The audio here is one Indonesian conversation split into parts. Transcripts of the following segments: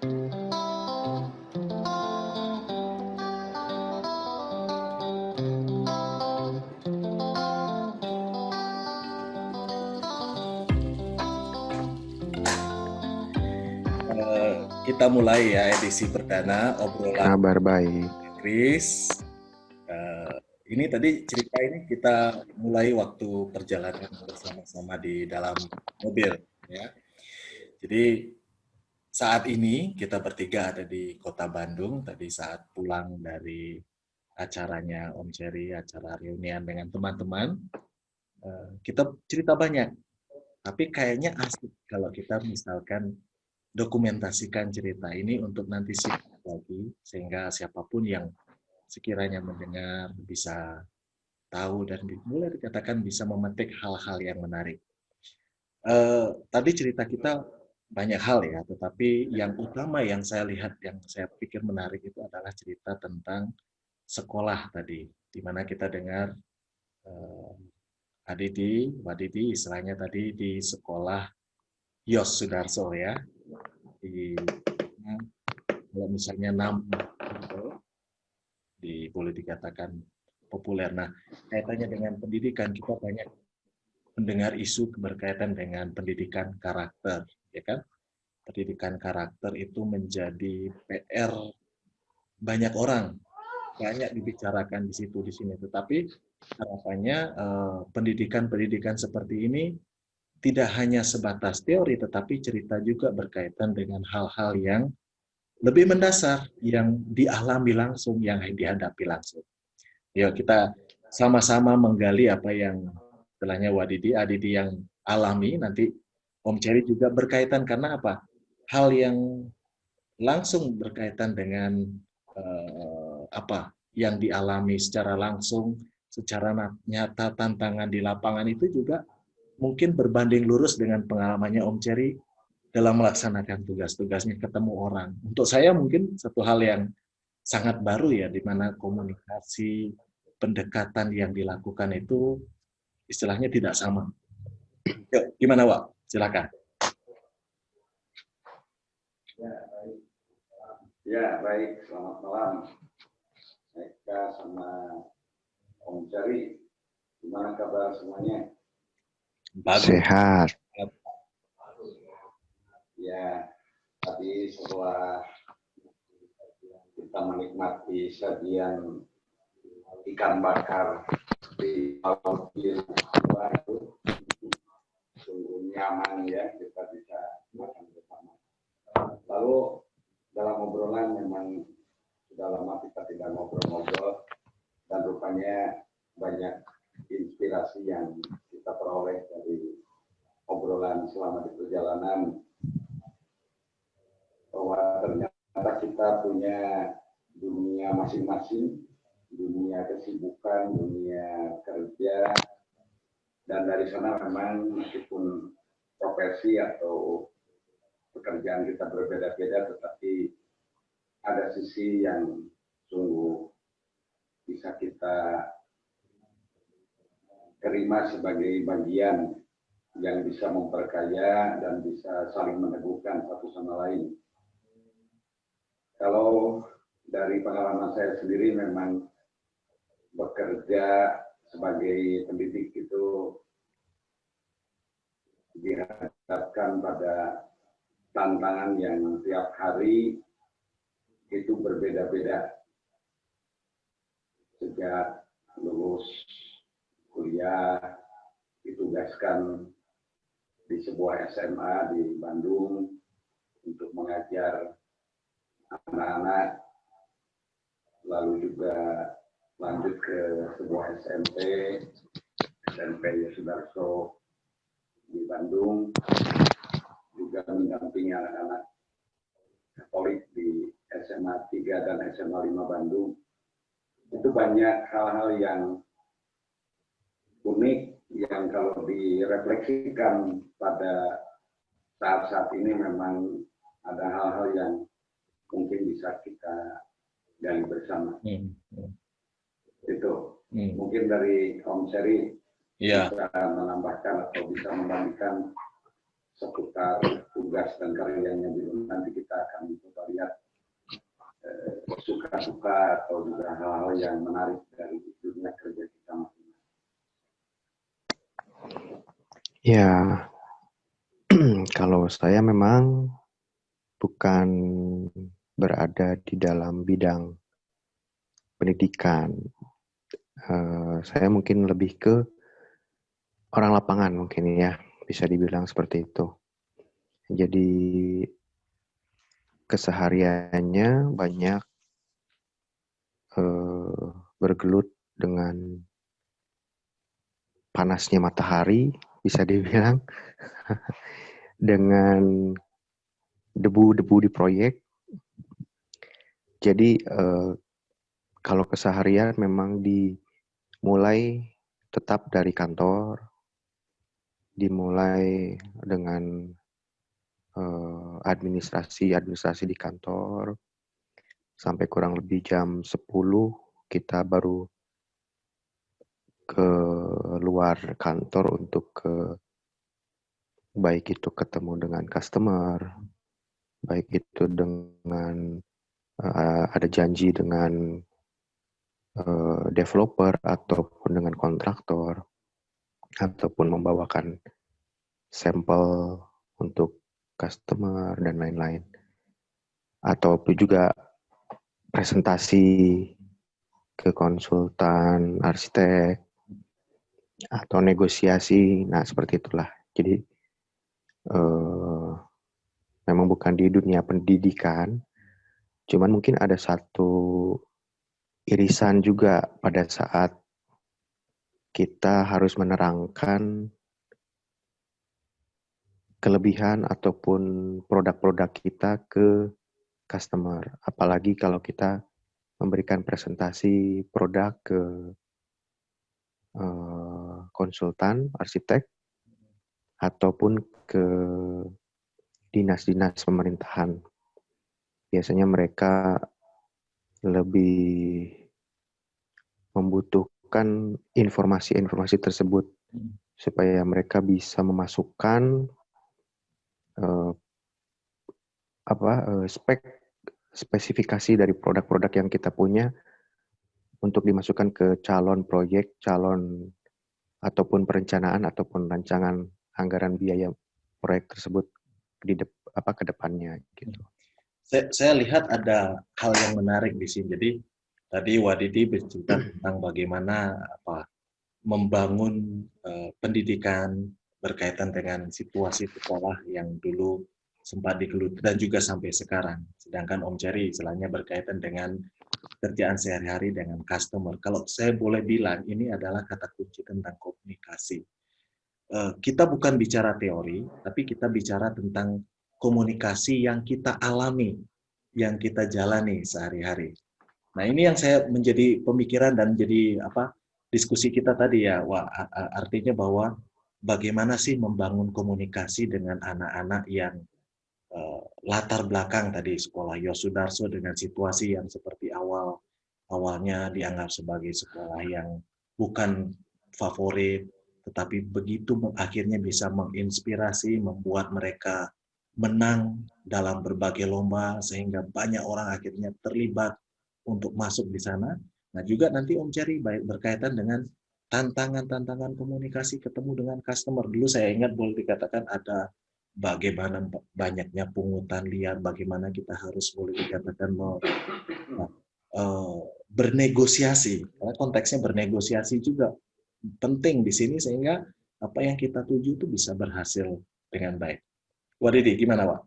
Kita mulai ya edisi perdana obrolan Kabar baik. Chris. Ini tadi cerita ini kita mulai waktu perjalanan bersama-sama di dalam mobil, ya. Jadi saat ini kita bertiga ada di Kota Bandung. Tadi saat pulang dari acaranya Om Cherry, acara reunian dengan teman-teman, kita cerita banyak. Tapi kayaknya asik kalau kita misalkan dokumentasikan cerita ini untuk nanti simak lagi, sehingga siapapun yang sekiranya mendengar bisa tahu dan boleh dikatakan bisa memetik hal-hal yang menarik. Tadi cerita kita banyak hal ya, tetapi yang utama yang saya lihat, yang saya pikir menarik itu adalah cerita tentang sekolah tadi, di mana kita dengar Wadidi istilahnya tadi di sekolah Yos Sudarso ya, di kalau misalnya boleh dikatakan populer. Nah, kaitannya dengan pendidikan, kita banyak mendengar isu berkaitan dengan pendidikan karakter, ya kan? Pendidikan karakter itu menjadi PR banyak orang, banyak dibicarakan di situ di sini. Tetapi harapannya pendidikan-pendidikan seperti ini tidak hanya sebatas teori, tetapi cerita juga berkaitan dengan hal-hal yang lebih mendasar, yang dialami langsung, yang dihadapi langsung. Yuk kita sama-sama menggali apa yang istilahnya Adidi yang alami, nanti Om Cherry juga berkaitan karena apa? Hal yang langsung berkaitan dengan apa yang dialami secara langsung, secara nyata tantangan di lapangan itu juga mungkin berbanding lurus dengan pengalamannya Om Cherry dalam melaksanakan tugas-tugasnya ketemu orang. Untuk saya mungkin satu hal yang sangat baru ya, di mana komunikasi, pendekatan yang dilakukan itu istilahnya tidak sama. Yuk, gimana Wak? Silakan. Ya, baik. Selamat malam. Eka sama Om Cherry. Gimana kabar semuanya? Bagus. Sehat. Ya, tadi setelah kita menikmati sajian ikan bakar di laut biru itu sungguh nyaman ya, kita bisa makan bersama. Lalu dalam obrolan memang sudah lama kita tidak ngobrol-ngobrol dan rupanya banyak inspirasi yang kita peroleh dari obrolan selama di perjalanan, bahwa ternyata kita punya dunia masing-masing, dunia kesibukan, dunia kerja, dan dari sana memang meskipun profesi atau pekerjaan kita berbeda-beda, tetapi ada sisi yang sungguh bisa kita terima sebagai bagian yang bisa memperkaya dan bisa saling meneguhkan satu sama lain. Kalau dari pengalaman saya sendiri memang bekerja sebagai pendidik itu dihadapkan pada tantangan yang tiap hari itu berbeda-beda. Sejak lulus kuliah ditugaskan di sebuah SMA di Bandung untuk mengajar anak-anak, lalu juga lanjut ke sebuah SMP Sudarso di Bandung, juga mendampingi anak-anak Katolik di SMA 3 dan SMA 5 Bandung. Itu banyak hal-hal yang unik yang kalau direfleksikan pada saat-saat ini memang ada hal-hal yang mungkin bisa kita gali bersama. Itu mungkin dari Om Cherry bisa menambahkan atau bisa membandingkan seputar tugas dan karyanya. Nanti kita akan coba suka atau juga hal-hal yang menarik dari dunia kerja kita masing-masing. Ya, kalau saya memang bukan berada di dalam bidang pendidikan. Saya mungkin lebih ke orang lapangan mungkin ya, bisa dibilang seperti itu. Jadi kesehariannya banyak bergelut dengan panasnya matahari, bisa dibilang, dengan debu-debu di proyek. Jadi kalau keseharian memang dimulai tetap dari kantor, dimulai dengan administrasi di kantor, sampai kurang lebih jam 10 kita baru ke luar kantor untuk baik itu ketemu dengan customer, baik itu dengan ada janji dengan developer ataupun dengan kontraktor, ataupun membawakan sampel untuk customer dan lain-lain. Ataupun juga presentasi ke konsultan, arsitek, atau negosiasi. Nah, seperti itulah. Jadi memang bukan di dunia pendidikan, cuman mungkin ada satu irisan juga pada saat kita harus menerangkan kelebihan ataupun produk-produk kita ke customer. Apalagi kalau kita memberikan presentasi produk ke konsultan, arsitek, ataupun ke dinas-dinas pemerintahan. Biasanya mereka lebih membutuhkan informasi-informasi tersebut supaya mereka bisa memasukkan spesifikasi dari produk-produk yang kita punya untuk dimasukkan ke calon proyek, calon ataupun perencanaan ataupun rancangan anggaran biaya proyek tersebut ke depannya gitu. Saya lihat ada hal yang menarik di sini. Jadi tadi Wadidi bercerita tentang bagaimana membangun pendidikan berkaitan dengan situasi sekolah yang dulu sempat digeluti dan juga sampai sekarang. Sedangkan Om Jerry istilahnya berkaitan dengan kerjaan sehari-hari dengan customer. Kalau saya boleh bilang, ini adalah kata kunci tentang komunikasi. Kita bukan bicara teori, tapi kita bicara tentang komunikasi yang kita alami, yang kita jalani sehari-hari. Nah, ini yang saya menjadi pemikiran dan jadi diskusi kita tadi ya. Wah, artinya bahwa bagaimana sih membangun komunikasi dengan anak-anak yang latar belakang tadi sekolah Yosudarso dengan situasi yang seperti awalnya dianggap sebagai sekolah yang bukan favorit, tetapi begitu akhirnya bisa menginspirasi, membuat mereka menang dalam berbagai lomba sehingga banyak orang akhirnya terlibat untuk masuk di sana. Nah, juga nanti Om Jerry berkaitan dengan tantangan-tantangan komunikasi ketemu dengan customer. Dulu saya ingat boleh dikatakan ada bagaimana banyaknya pungutan liar, bagaimana kita harus boleh dikatakan bernegosiasi. Karena konteksnya bernegosiasi juga penting di sini sehingga apa yang kita tuju itu bisa berhasil dengan baik. Wadidi, gimana, Pak?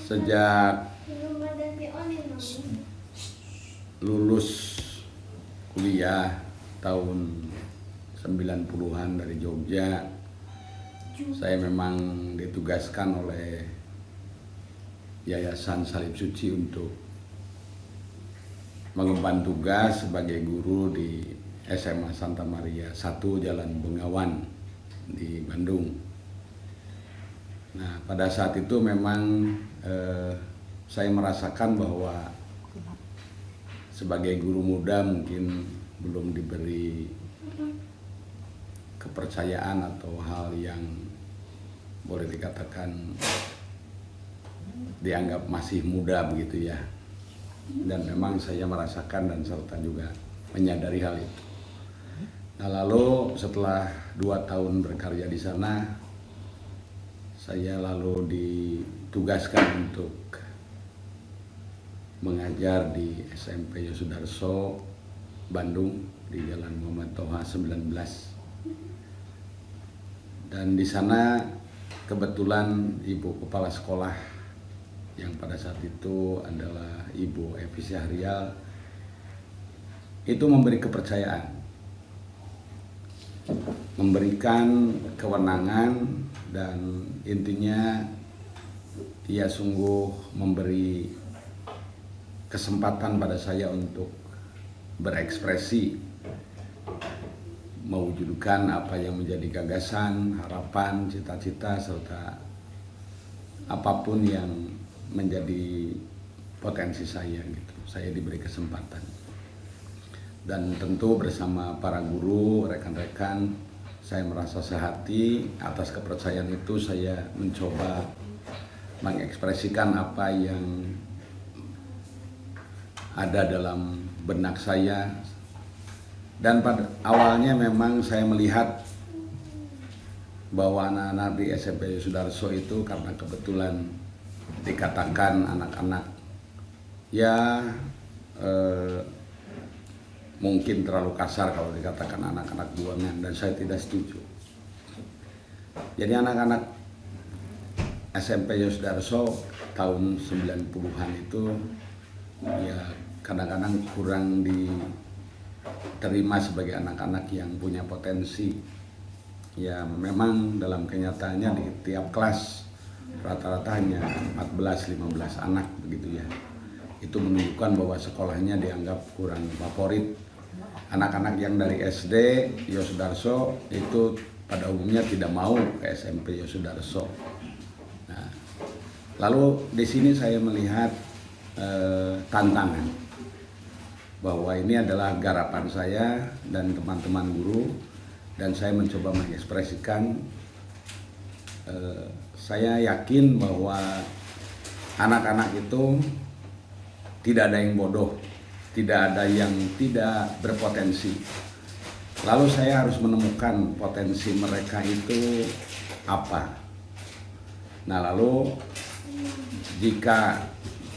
Sejak lulus kuliah tahun 90-an dari Jogja, saya memang ditugaskan oleh Yayasan Salib Suci untuk mengemban tugas sebagai guru di SMA Santa Maria 1 Jalan Bengawan di Bandung. Nah, pada saat itu memang saya merasakan bahwa sebagai guru muda mungkin belum diberi kepercayaan atau hal yang boleh dikatakan dianggap masih muda begitu ya. Dan memang saya merasakan dan serta juga menyadari hal itu. Nah, lalu setelah 2 tahun berkarya di sana, saya lalu ditugaskan untuk mengajar di SMP Yosudarso Bandung di Jalan Muhammad Toha 19. Dan di sana kebetulan ibu kepala sekolah yang pada saat itu adalah Ibu Evi Syahrial itu memberi kepercayaan, memberikan kewenangan, dan intinya ia sungguh memberi kesempatan pada saya untuk berekspresi, mewujudkan apa yang menjadi gagasan, harapan, cita-cita, serta apapun yang menjadi potensi saya gitu. Saya diberi kesempatan. Dan tentu bersama para guru, rekan-rekan, saya merasa sehati. Atas kepercayaan itu saya mencoba mengekspresikan apa yang ada dalam benak saya. Dan pada awalnya memang saya melihat bahwa anak-anak di SMP Yosudarso itu karena kebetulan dikatakan anak-anak ya mungkin terlalu kasar kalau dikatakan anak-anak buangan, dan saya tidak setuju. Jadi anak-anak SMP Yosudarso tahun 90-an itu ya kadang-kadang kurang diterima sebagai anak-anak yang punya potensi. Ya memang dalam kenyataannya di tiap kelas rata-rata hanya 14-15 anak begitu ya. Itu menunjukkan bahwa sekolahnya dianggap kurang favorit. Anak-anak yang dari SD Yosudarso itu pada umumnya tidak mau ke SMP Yosudarso. Nah, lalu di sini saya melihat tantangan bahwa ini adalah garapan saya dan teman-teman guru, dan saya mencoba mengekspresikan. Saya yakin bahwa anak-anak itu tidak ada yang bodoh, tidak ada yang tidak berpotensi. Lalu saya harus menemukan potensi mereka itu apa. Nah, lalu jika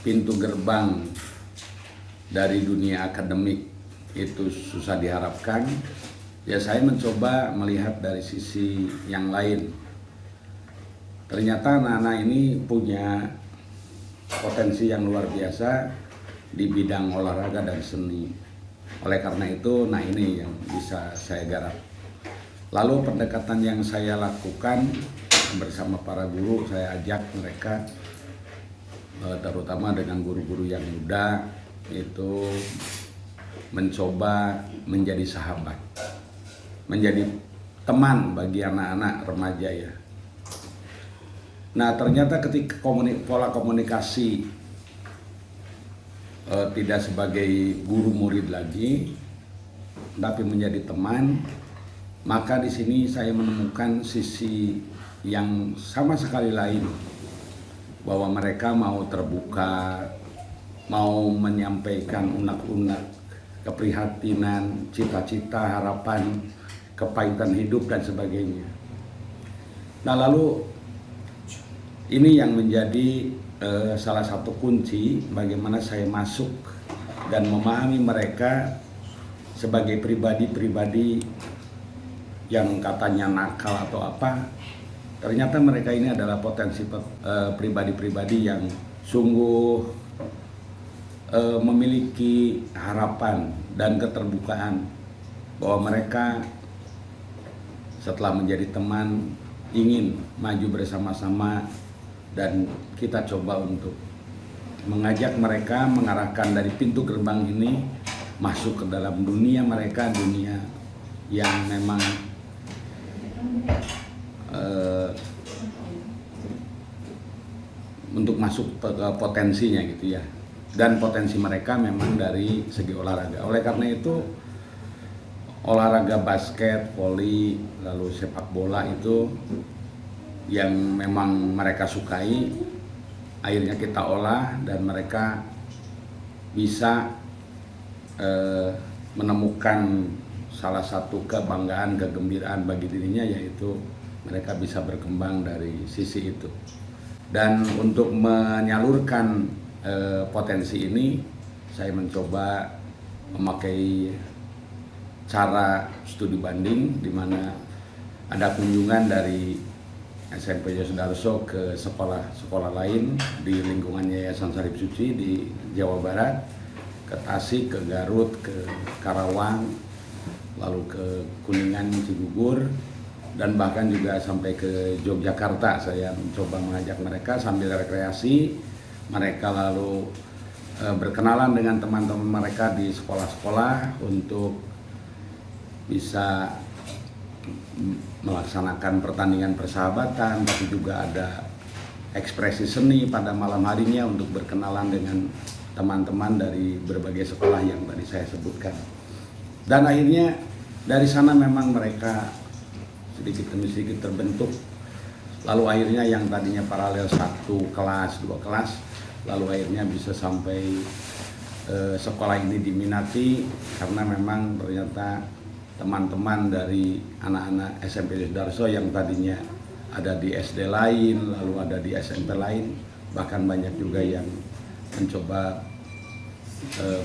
pintu gerbang dari dunia akademik itu susah diharapkan, ya saya mencoba melihat dari sisi yang lain. Ternyata anak-anak ini punya potensi yang luar biasa di bidang olahraga dan seni. Oleh karena itu, nah ini yang bisa saya garap. Lalu pendekatan yang saya lakukan bersama para guru, saya ajak mereka, terutama dengan guru-guru yang muda, itu mencoba menjadi sahabat, menjadi teman bagi anak-anak remaja ya. Nah ternyata ketika pola komunikasi tidak sebagai guru murid lagi, tapi menjadi teman, maka di sini saya menemukan sisi yang sama sekali lain, bahwa mereka mau terbuka, mau menyampaikan unek-unek keprihatinan, cita-cita, harapan, kepahitan hidup dan sebagainya. Nah lalu ini yang menjadi salah satu kunci bagaimana saya masuk dan memahami mereka sebagai pribadi-pribadi yang katanya nakal atau apa. Ternyata mereka ini adalah potensi pribadi-pribadi yang sungguh memiliki harapan dan keterbukaan, bahwa mereka setelah menjadi teman ingin maju bersama-sama, dan kita coba untuk mengajak mereka, mengarahkan dari pintu gerbang ini masuk ke dalam dunia mereka, dunia yang memang untuk masuk ke potensinya gitu ya. Dan potensi mereka memang dari segi olahraga. Oleh karena itu olahraga basket, voli, lalu sepak bola itu yang memang mereka sukai akhirnya kita olah dan mereka bisa menemukan salah satu kebanggaan, kegembiraan bagi dirinya, yaitu mereka bisa berkembang dari sisi itu. Dan untuk menyalurkan potensi ini, saya mencoba memakai cara studi banding, di mana ada kunjungan dari SMP Yosudarso ke sekolah-sekolah lain di lingkungan Yayasan Sarip Suci di Jawa Barat, ke Tasik, ke Garut, ke Karawang, lalu ke Kuningan, Cigugur, dan bahkan juga sampai ke Yogyakarta. Saya mencoba mengajak mereka sambil rekreasi, mereka lalu berkenalan dengan teman-teman mereka di sekolah-sekolah untuk bisa melaksanakan pertandingan persahabatan, tapi juga ada ekspresi seni pada malam harinya untuk berkenalan dengan teman-teman dari berbagai sekolah yang tadi saya sebutkan. Dan akhirnya dari sana memang mereka sedikit demi sedikit terbentuk. Lalu akhirnya yang tadinya paralel 1 kelas, 2 kelas, lalu akhirnya bisa sampai sekolah ini diminati karena memang ternyata teman-teman dari anak-anak SMP Yosudarso yang tadinya ada di SD lain, lalu ada di SMP lain, bahkan banyak juga yang mencoba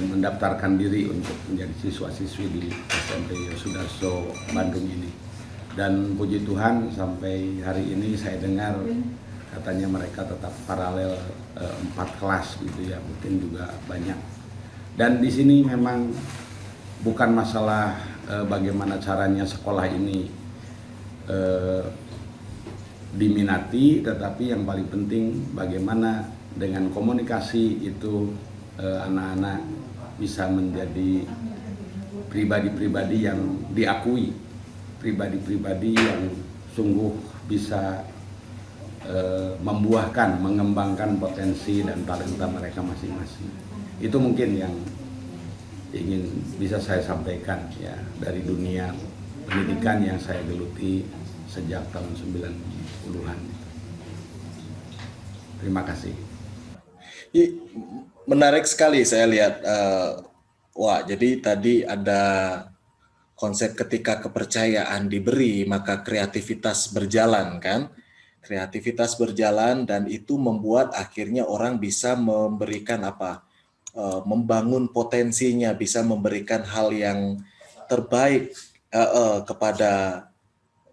mendaftarkan diri untuk menjadi siswa-siswi di SMP Yosudarso Bandung ini. Dan puji Tuhan sampai hari ini saya dengar katanya mereka tetap paralel 4 kelas gitu ya, mungkin juga banyak. Dan di sini memang bukan masalah bagaimana caranya sekolah ini diminati, tetapi yang paling penting bagaimana dengan komunikasi itu anak-anak bisa menjadi pribadi-pribadi yang diakui, pribadi-pribadi yang sungguh bisa membuahkan, mengembangkan potensi dan talenta mereka masing-masing. Itu mungkin yang ingin bisa saya sampaikan ya dari dunia pendidikan yang saya geluti sejak tahun 90-an. Terima kasih. Menarik sekali saya lihat. Wah, jadi tadi ada konsep ketika kepercayaan diberi, maka kreativitas berjalan kan? Kreativitas berjalan dan itu membuat akhirnya orang bisa memberikan apa? Membangun potensinya, bisa memberikan hal yang terbaik kepada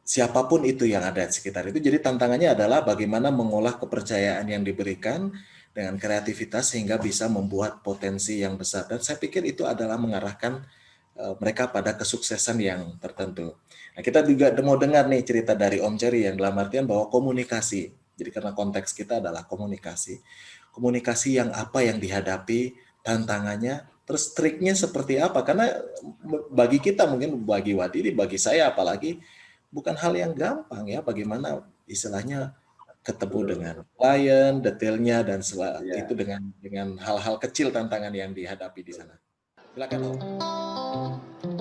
siapapun itu yang ada di sekitar itu. Jadi tantangannya adalah bagaimana mengolah kepercayaan yang diberikan dengan kreativitas sehingga bisa membuat potensi yang besar. Dan saya pikir itu adalah mengarahkan mereka pada kesuksesan yang tertentu. Nah, kita juga mau dengar nih cerita dari Om Cherry yang dalam artian bahwa komunikasi. Jadi karena konteks kita adalah komunikasi. Komunikasi yang apa yang dihadapi, tantangannya, terus triknya seperti apa? Karena bagi kita mungkin, bagi Wadidi, bagi saya apalagi, bukan hal yang gampang ya, bagaimana istilahnya ketemu dengan klien, detailnya, dan itu dengan hal-hal kecil tantangan yang dihadapi di sana. Silakan Om.